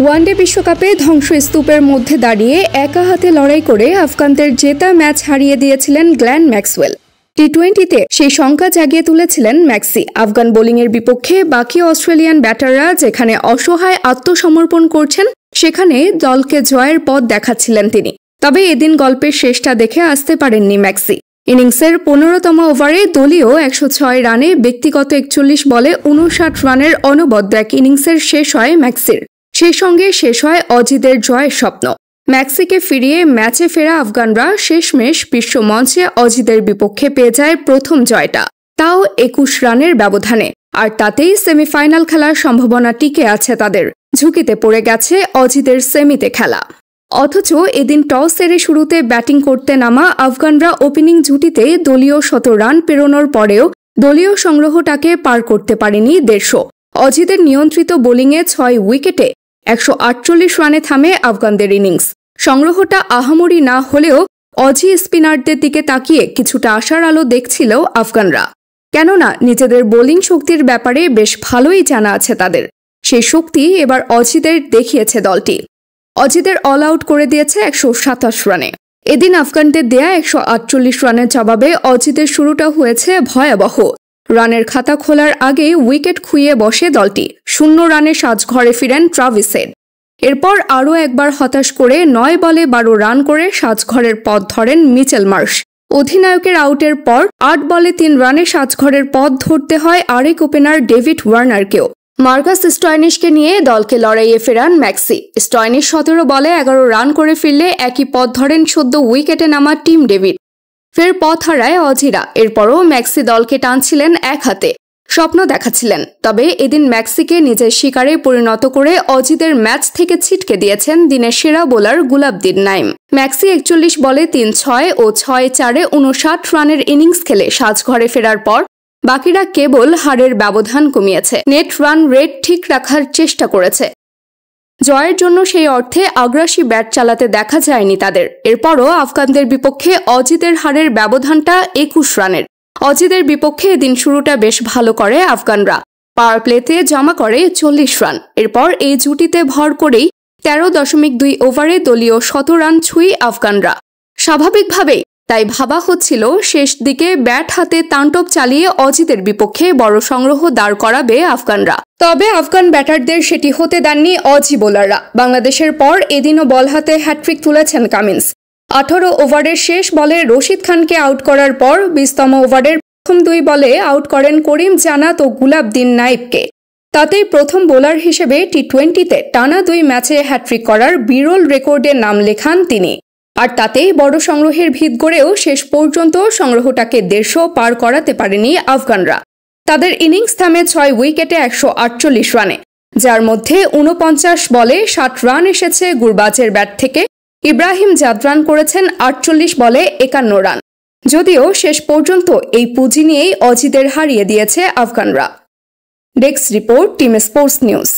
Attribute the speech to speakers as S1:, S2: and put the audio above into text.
S1: One day বিশ্বকাপে ধ্বংসস্তূপের মধ্যে দাঁড়িয়ে একা হাতে লড়াই করে আফগানদের জেতা ম্যাচ হারিয়ে দিয়েছিলেন গ্ল্যান ম্যাক্সওয়েল। টি-20তে সেই শঙ্কা জাগিয়ে তুলেছিলেন ম্যাক্সি। আফগান বোলিংয়ের বিপক্ষে বাকি অস্ট্রেলিয়ান ব্যাটাররা যেখানে অসহায় আত্মসমর্পণ করছেন, সেখানে দলকে জয়ের পথ দেখাচ্ছিলেন তিনি। তবে এদিন গল্পের শেষটা দেখে আসতে পারেননি ম্যাক্সি। ইনিংসের 15তম ওভারে দলীয় 106 রানে ব্যক্তিগত 41 বলে 59 রানের অনবদ্য এক ইনিংসের শেষ হয় ম্যাক্সির। সেই সঙ্গে শেষ হয় অজিদের জয়ের স্বপ্ন। ম্যাক্সিকে ফিরিয়ে ম্যাচে ফেরা আফগানরা শেষমেশ বিশ্ব মঞ্চে অজিদের বিপক্ষে পেয়ে যায় প্রথম জয়টা, তাও 21 রানের ব্যবধানে। আর তাতেই সেমিফাইনাল খেলার সম্ভাবনা টিকে আছে তাদের। ঝুঁকিতে পড়ে গেছে অজিদের সেমিতে খেলা। অথচ এদিন টস হেরে শুরুতে ব্যাটিং করতে নামা আফগানরা ওপেনিং জুটিতে দলীয় 100 রান পেরোনোর পরেও দলীয় সংগ্রহটাকে পার করতে পারেনি 150। অজিদের নিয়ন্ত্রিত বোলিংয়ে 6 উইকেটে 148 রানে থামে আফগানদের ইনিংস। সংগ্রহটা আহামরি না হলেও অজি স্পিনারদের দিকে তাকিয়ে কিছুটা আশার আলো দেখছিল আফগানরা। কেননা নিজেদের বোলিং শক্তির ব্যাপারে বেশ ভালোই জানা আছে তাদের। সেই শক্তি এবার অজিদের দেখিয়েছে দলটি। অজিদের অল আউট করে দিয়েছে 127 রানে। এদিন আফগানদের দেয়া 148 রানের জবাবে অজিদের শুরুটা হয়েছে ভয়াবহ। রানের খাতা খোলার আগে উইকেট খুইয়ে বসে দলটি। 0 রানে সাজঘরে ফিরেন ট্রাভিস হেড। এরপর আরও একবার হতাশ করে 9 বলে 12 রান করে সাজঘরের পথ ধরেন মিচেল মার্শ। অধিনায়কের আউটের পর 8 বলে 3 রানে সাজঘরের পথ ধরতে হয় আরেক ওপেনার ডেভিড ওয়ার্নারকেও। মার্কাস স্টয়নিসকে নিয়ে দলকে লড়াইয়ে ফেরান ম্যাক্সি। স্টয়নিস 17 বলে 11 রান করে ফিরলে একই পথ ধরেন 14 উইকেটে নামা টিম ডেভিড। ফের পথ হারায় অজিরা। এরপরও ম্যাক্সি দলকে টানছিলেন এক হাতে, স্বপ্ন দেখাচ্ছিলেন। তবে এদিন ম্যাক্সিকে নিজের শিকারে পরিণত করে অজিদের ম্যাচ থেকে ছিটকে দিয়েছেন দিনের সেরা বোলার গুলাবদিন নাইম। ম্যাক্সি 41 বলে 3-6 ও 6-4-এ 59 রানের ইনিংস খেলে সাজঘরে ফেরার পর বাকিরা কেবল হারের ব্যবধান কমিয়েছে, নেট রান রেট ঠিক রাখার চেষ্টা করেছে। জয়ের জন্য সেই অর্থে আগ্রাসী ব্যাট চালাতে দেখা যায়নি তাদের। এরপরও আফগানদের বিপক্ষে অজিদের হারের ব্যবধানটা 21 রানের। অজিদের বিপক্ষে এদিন শুরুটা বেশ ভালো করে আফগানরা। পাওয়ার প্লেতে জমা করে 40 রান। এরপর এই জুটিতে ভর করেই 13.2 ওভারে দলীয় 100 রান ছুঁই আফগানরা। স্বাভাবিকভাবেই তাই ভাবা হচ্ছিল শেষ দিকে ব্যাট হাতে তাণ্ডব চালিয়ে অজিদের বিপক্ষে বড় সংগ্রহ দাঁড় করাবে আফগানরা। তবে আফগান ব্যাটারদের সেটি হতে দেননি অজি বোলাররা। বাংলাদেশের পর এদিনও বল হাতে হ্যাট্রিক তুলেছেন কামিন্স। 18 ওভারের শেষ বলে রশিদ খানকে আউট করার পর 20তম ওভারের প্রথম 2 বলে আউট করেন করিম জানাত ও গুলাবদিন নাইবকে। তাতেই প্রথম বোলার হিসেবে টি-20তে টানা 2 ম্যাচে হ্যাট্রিক করার বিরল রেকর্ডে নাম লেখান তিনি। আর তাতেই বড় সংগ্রহের ভিত গড়েও শেষ পর্যন্ত সংগ্রহটাকে 150 পার করাতে পারেনি আফগানরা। তাদের ইনিংস থামে 6 উইকেটে 148 রানে, যার মধ্যে 49 বলে 60 রান এসেছে গুরবাজের ব্যাট থেকে। ইব্রাহিম জাদরান করেছেন 48 বলে 51 রান। যদিও শেষ পর্যন্ত এই পুঁজি নিয়েই অজিদের হারিয়ে দিয়েছে আফগানরা। Desk report, team sports news.